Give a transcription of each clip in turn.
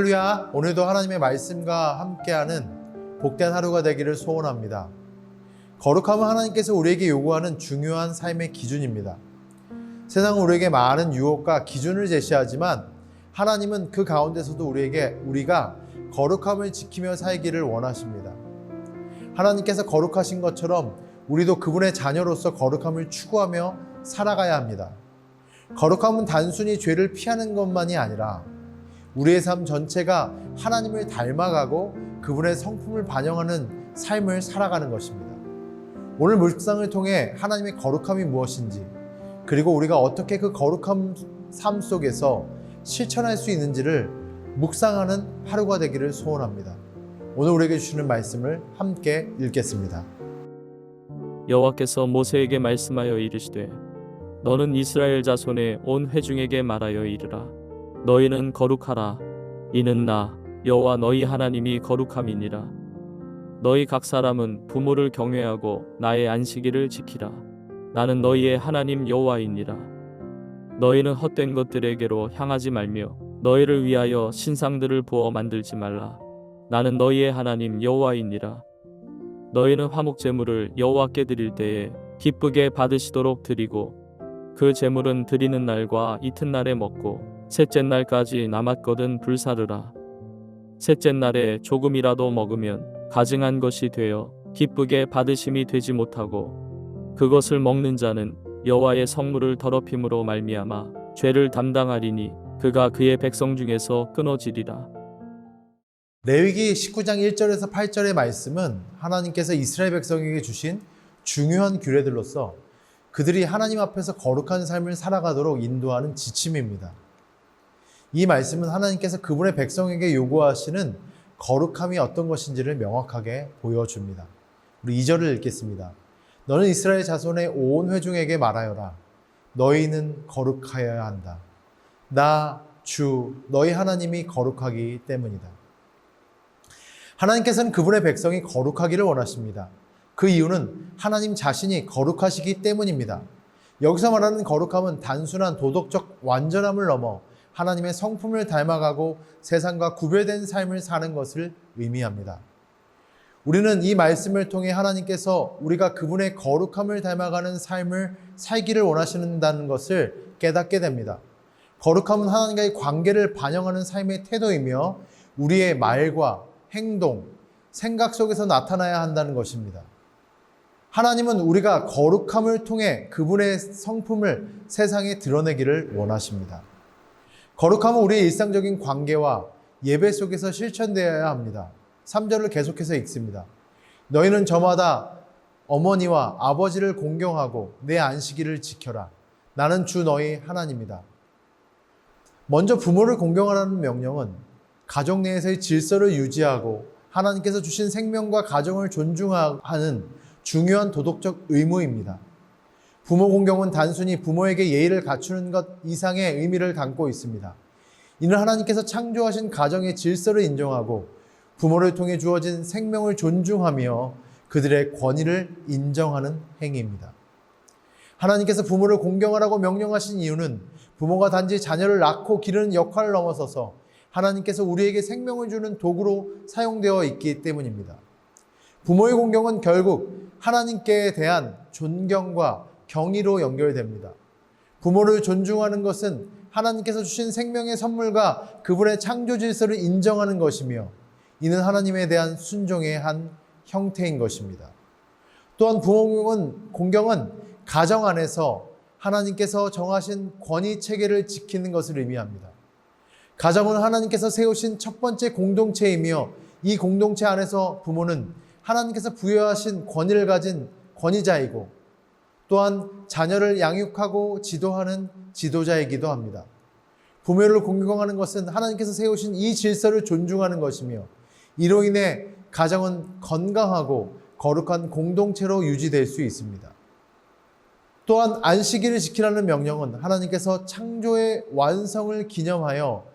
할렐루야! 오늘도 하나님의 말씀과 함께하는 복된 하루가 되기를 소원합니다. 거룩함은 하나님께서 우리에게 요구하는 중요한 삶의 기준입니다. 세상은 우리에게 많은 유혹과 기준을 제시하지만 하나님은 그 가운데서도 우리가 거룩함을 지키며 살기를 원하십니다. 하나님께서 거룩하신 것처럼 우리도 그분의 자녀로서 거룩함을 추구하며 살아가야 합니다. 거룩함은 단순히 죄를 피하는 것만이 아니라 우리의 삶 전체가 하나님을 닮아가고 그분의 성품을 반영하는 삶을 살아가는 것입니다. 오늘 묵상을 통해 하나님의 거룩함이 무엇인지, 그리고 우리가 어떻게 그 거룩한 삶 속에서 실천할 수 있는지를 묵상하는 하루가 되기를 소원합니다. 오늘 우리에게 주시는 말씀을 함께 읽겠습니다. 여호와께서 모세에게 말씀하여 이르시되 너는 이스라엘 자손의 온 회중에게 말하여 이르라. 너희는 거룩하라. 이는 나 여호와 너희 하나님이 거룩함이니라. 너희 각 사람은 부모를 경외하고 나의 안식일을 지키라. 나는 너희의 하나님 여호와이니라. 너희는 헛된 것들에게로 향하지 말며 너희를 위하여 신상들을 부어 만들지 말라. 나는 너희의 하나님 여호와이니라. 너희는 화목 제물을 여호와께 드릴 때에 기쁘게 받으시도록 드리고 그 제물은 드리는 날과 이튿날에 먹고 셋째 날까지 남았거든 불사르라. 셋째 날에 조금이라도 먹으면 가증한 것이 되어 기쁘게 받으심이 되지 못하고 그것을 먹는 자는 여호와의 성물을 더럽힘으로 말미암아 죄를 담당하리니 그가 그의 백성 중에서 끊어지리라. 레위기 19장 1절에서 8절의 말씀은 하나님께서 이스라엘 백성에게 주신 중요한 규례들로서 그들이 하나님 앞에서 거룩한 삶을 살아가도록 인도하는 지침입니다. 이 말씀은 하나님께서 그분의 백성에게 요구하시는 거룩함이 어떤 것인지를 명확하게 보여줍니다. 우리 2절을 읽겠습니다. 너는 이스라엘 자손의 온 회중에게 말하여라. 너희는 거룩하여야 한다. 나 주 너희 하나님이 거룩하기 때문이다. 하나님께서는 그분의 백성이 거룩하기를 원하십니다. 그 이유는 하나님 자신이 거룩하시기 때문입니다. 여기서 말하는 거룩함은 단순한 도덕적 완전함을 넘어 하나님의 성품을 닮아가고 세상과 구별된 삶을 사는 것을 의미합니다. 우리는 이 말씀을 통해 하나님께서 우리가 그분의 거룩함을 닮아가는 삶을 살기를 원하신다는 것을 깨닫게 됩니다. 거룩함은 하나님과의 관계를 반영하는 삶의 태도이며 우리의 말과 행동, 생각 속에서 나타나야 한다는 것입니다. 하나님은 우리가 거룩함을 통해 그분의 성품을 세상에 드러내기를 원하십니다. 거룩함은 우리의 일상적인 관계와 예배 속에서 실천되어야 합니다. 3절을 계속해서 읽습니다. 너희는 저마다 어머니와 아버지를 공경하고 내 안식일을 지켜라. 나는 주 너희 하나님이다. 먼저 부모를 공경하라는 명령은 가정 내에서의 질서를 유지하고 하나님께서 주신 생명과 가정을 존중하는 중요한 도덕적 의무입니다. 부모 공경은 단순히 부모에게 예의를 갖추는 것 이상의 의미를 담고 있습니다. 이는 하나님께서 창조하신 가정의 질서를 인정하고 부모를 통해 주어진 생명을 존중하며 그들의 권위를 인정하는 행위입니다. 하나님께서 부모를 공경하라고 명령하신 이유는 부모가 단지 자녀를 낳고 기르는 역할을 넘어서서 하나님께서 우리에게 생명을 주는 도구로 사용되어 있기 때문입니다. 부모의 공경은 결국 하나님께 대한 존경과 경의로 연결됩니다. 부모를 존중하는 것은 하나님께서 주신 생명의 선물과 그분의 창조 질서를 인정하는 것이며 이는 하나님에 대한 순종의 한 형태인 것입니다. 또한 부모 공경은 가정 안에서 하나님께서 정하신 권위 체계를 지키는 것을 의미합니다. 가정은 하나님께서 세우신 첫 번째 공동체이며 이 공동체 안에서 부모는 하나님께서 부여하신 권위를 가진 권위자이고 또한 자녀를 양육하고 지도하는 지도자이기도 합니다. 부모를 공경하는 것은 하나님께서 세우신 이 질서를 존중하는 것이며 이로 인해 가정은 건강하고 거룩한 공동체로 유지될 수 있습니다. 또한 안식일을 지키라는 명령은 하나님께서 창조의 완성을 기념하여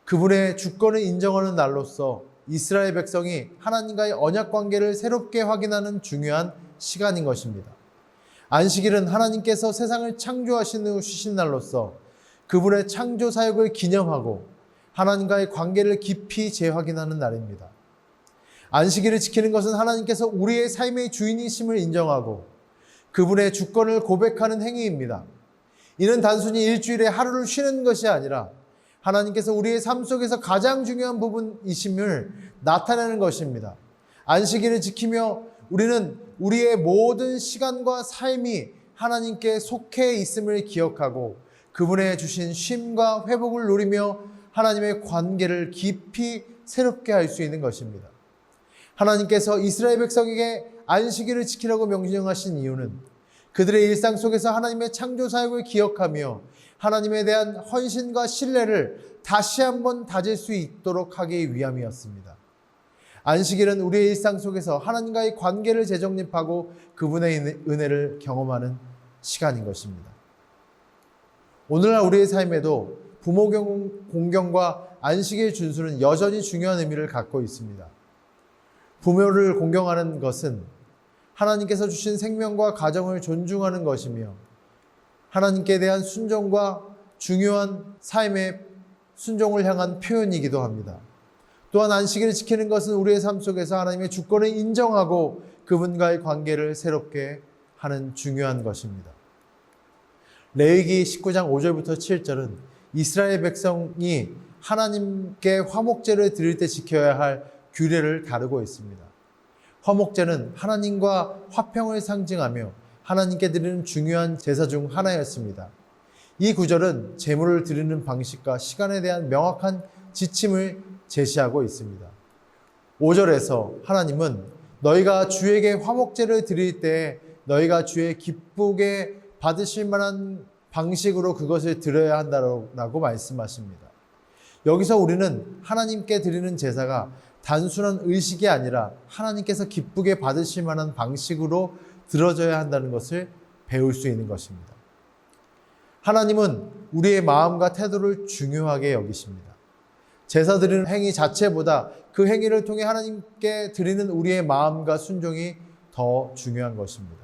그분의 주권을 인정하는 날로서 이스라엘 백성이 하나님과의 언약 관계를 새롭게 확인하는 중요한 시간인 것입니다. 안식일은 하나님께서 세상을 창조하신 후 쉬신 날로서 그분의 창조 사역을 기념하고 하나님과의 관계를 깊이 재확인하는 날입니다. 안식일을 지키는 것은 하나님께서 우리의 삶의 주인이심을 인정하고 그분의 주권을 고백하는 행위입니다. 이는 단순히 일주일에 하루를 쉬는 것이 아니라 하나님께서 우리의 삶 속에서 가장 중요한 부분이심을 나타내는 것입니다. 안식일을 지키며 우리는 우리의 모든 시간과 삶이 하나님께 속해 있음을 기억하고 그분의 주신 쉼과 회복을 누리며 하나님의 관계를 깊이 새롭게 할 수 있는 것입니다. 하나님께서 이스라엘 백성에게 안식일을 지키라고 명령하신 이유는 그들의 일상 속에서 하나님의 창조 사역을 기억하며 하나님에 대한 헌신과 신뢰를 다시 한번 다질 수 있도록 하기 위함이었습니다. 안식일은 우리의 일상 속에서 하나님과의 관계를 재정립하고 그분의 은혜를 경험하는 시간인 것입니다. 오늘날 우리의 삶에도 부모 공경과 안식일 준수는 여전히 중요한 의미를 갖고 있습니다. 부모를 공경하는 것은 하나님께서 주신 생명과 가정을 존중하는 것이며 하나님께 대한 순종과 중요한 삶의 순종을 향한 표현이기도 합니다. 또한 안식일을 지키는 것은 우리의 삶 속에서 하나님의 주권을 인정하고 그분과의 관계를 새롭게 하는 중요한 것입니다. 레위기 19장 5절부터 7절은 이스라엘 백성이 하나님께 화목제를 드릴 때 지켜야 할 규례를 다루고 있습니다. 화목제는 하나님과 화평을 상징하며 하나님께 드리는 중요한 제사 중 하나였습니다. 이 구절은 제물을 드리는 방식과 시간에 대한 명확한 지침을 제시하고 있습니다. 5절에서 하나님은 너희가 주에게 화목제를 드릴 때 너희가 주의 기쁘게 받으실 만한 방식으로 그것을 드려야 한다고 말씀하십니다. 여기서 우리는 하나님께 드리는 제사가 단순한 의식이 아니라 하나님께서 기쁘게 받으실 만한 방식으로 들어져야 한다는 것을 배울 수 있는 것입니다. 하나님은 우리의 마음과 태도를 중요하게 여기십니다. 제사 드리는 행위 자체보다 그 행위를 통해 하나님께 드리는 우리의 마음과 순종이 더 중요한 것입니다.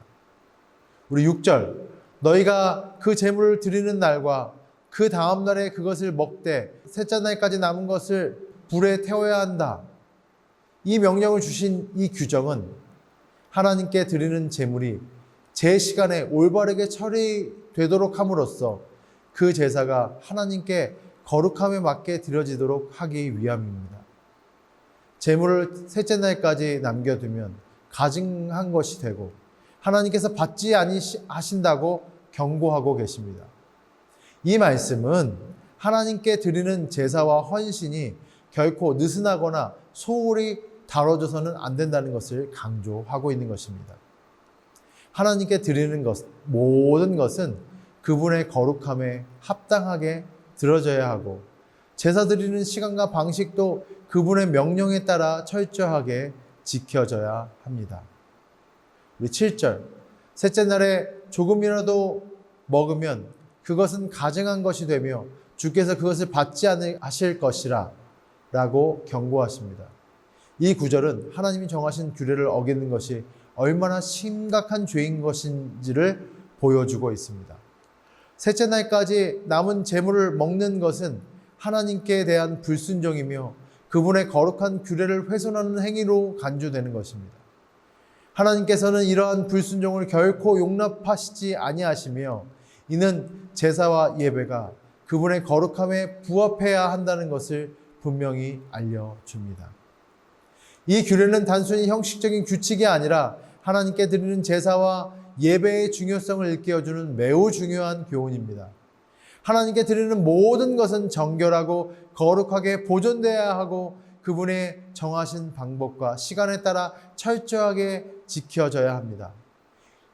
우리 6절, 너희가 그 제물을 드리는 날과 그 다음 날에 그것을 먹되 셋째 날까지 남은 것을 불에 태워야 한다. 이 명령을 주신 이 규정은 하나님께 드리는 제물이 제 시간에 올바르게 처리되도록 함으로써 그 제사가 하나님께 거룩함에 맞게 드려지도록 하기 위함입니다. 제물을 셋째 날까지 남겨두면 가증한 것이 되고 하나님께서 받지 아니하신다고 경고하고 계십니다. 이 말씀은 하나님께 드리는 제사와 헌신이 결코 느슨하거나 소홀히 다뤄져서는 안 된다는 것을 강조하고 있는 것입니다. 하나님께 드리는 것, 모든 것은 그분의 거룩함에 합당하게 들어져야 하고 제사 드리는 시간과 방식도 그분의 명령에 따라 철저하게 지켜져야 합니다. 우리 7절, 셋째 날에 조금이라도 먹으면 그것은 가증한 것이 되며 주께서 그것을 받지 않으실 것이라 라고 경고하십니다. 이 구절은 하나님이 정하신 규례를 어기는 것이 얼마나 심각한 죄인 것인지를 보여주고 있습니다. 셋째 날까지 남은 제물을 먹는 것은 하나님께 대한 불순종이며 그분의 거룩한 규례를 훼손하는 행위로 간주되는 것입니다. 하나님께서는 이러한 불순종을 결코 용납하시지 아니하시며 이는 제사와 예배가 그분의 거룩함에 부합해야 한다는 것을 분명히 알려줍니다. 이 규례는 단순히 형식적인 규칙이 아니라 하나님께 드리는 제사와 예배의 중요성을 일깨워주는 매우 중요한 교훈입니다. 하나님께 드리는 모든 것은 정결하고 거룩하게 보존되어야 하고 그분의 정하신 방법과 시간에 따라 철저하게 지켜져야 합니다.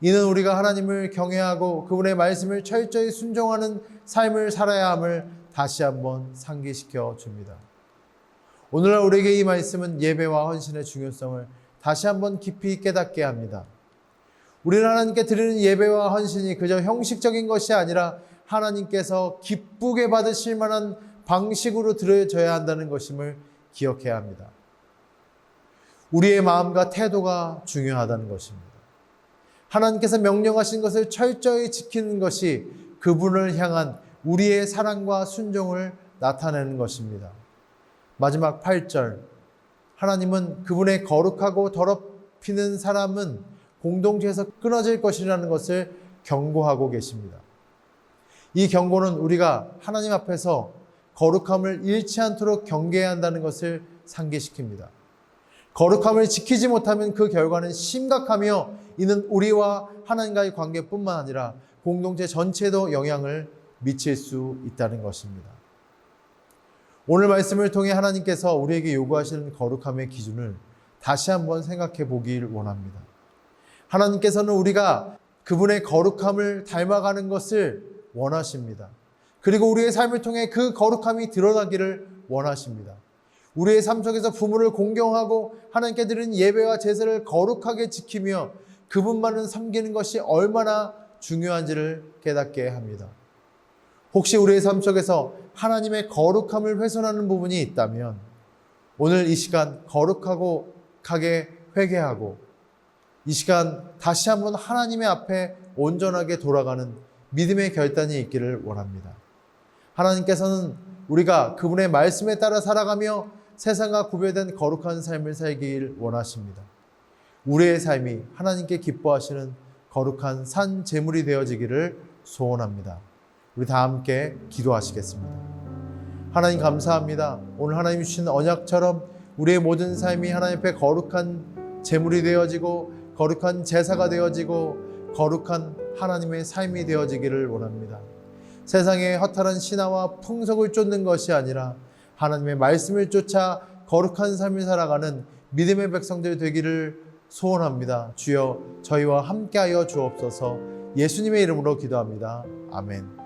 이는 우리가 하나님을 경외하고 그분의 말씀을 철저히 순종하는 삶을 살아야 함을 다시 한번 상기시켜 줍니다. 오늘날 우리에게 이 말씀은 예배와 헌신의 중요성을 다시 한번 깊이 깨닫게 합니다. 우리는 하나님께 드리는 예배와 헌신이 그저 형식적인 것이 아니라 하나님께서 기쁘게 받으실 만한 방식으로 드려져야 한다는 것임을 기억해야 합니다. 우리의 마음과 태도가 중요하다는 것입니다. 하나님께서 명령하신 것을 철저히 지키는 것이 그분을 향한 우리의 사랑과 순종을 나타내는 것입니다. 마지막 8절, 하나님은 그분의 거룩하고 더럽히는 사람은 공동체에서 끊어질 것이라는 것을 경고하고 계십니다. 이 경고는 우리가 하나님 앞에서 거룩함을 잃지 않도록 경계해야 한다는 것을 상기시킵니다. 거룩함을 지키지 못하면 그 결과는 심각하며 이는 우리와 하나님과의 관계뿐만 아니라 공동체 전체에도 영향을 미칠 수 있다는 것입니다. 오늘 말씀을 통해 하나님께서 우리에게 요구하시는 거룩함의 기준을 다시 한번 생각해 보길 원합니다. 하나님께서는 우리가 그분의 거룩함을 닮아가는 것을 원하십니다. 그리고 우리의 삶을 통해 그 거룩함이 드러나기를 원하십니다. 우리의 삶 속에서 부모를 공경하고 하나님께 드리는 예배와 제사를 거룩하게 지키며 그분만을 섬기는 것이 얼마나 중요한지를 깨닫게 합니다. 혹시 우리의 삶 속에서 하나님의 거룩함을 훼손하는 부분이 있다면 오늘 이 시간 거룩하게 회개하고 이 시간 다시 한번 하나님의 앞에 온전하게 돌아가는 믿음의 결단이 있기를 원합니다. 하나님께서는 우리가 그분의 말씀에 따라 살아가며 세상과 구별된 거룩한 삶을 살길 원하십니다. 우리의 삶이 하나님께 기뻐하시는 거룩한 산 제물이 되어지기를 소원합니다. 우리 다 함께 기도하시겠습니다. 하나님 감사합니다. 오늘 하나님 주신 언약처럼 우리의 모든 삶이 하나님 앞에 거룩한 제물이 되어지고 거룩한 제사가 되어지고 거룩한 하나님의 삶이 되어지기를 원합니다. 세상의 허탈한 신화와 풍속을 쫓는 것이 아니라 하나님의 말씀을 쫓아 거룩한 삶을 살아가는 믿음의 백성들 되기를 소원합니다. 주여 저희와 함께하여 주옵소서. 예수님의 이름으로 기도합니다. 아멘.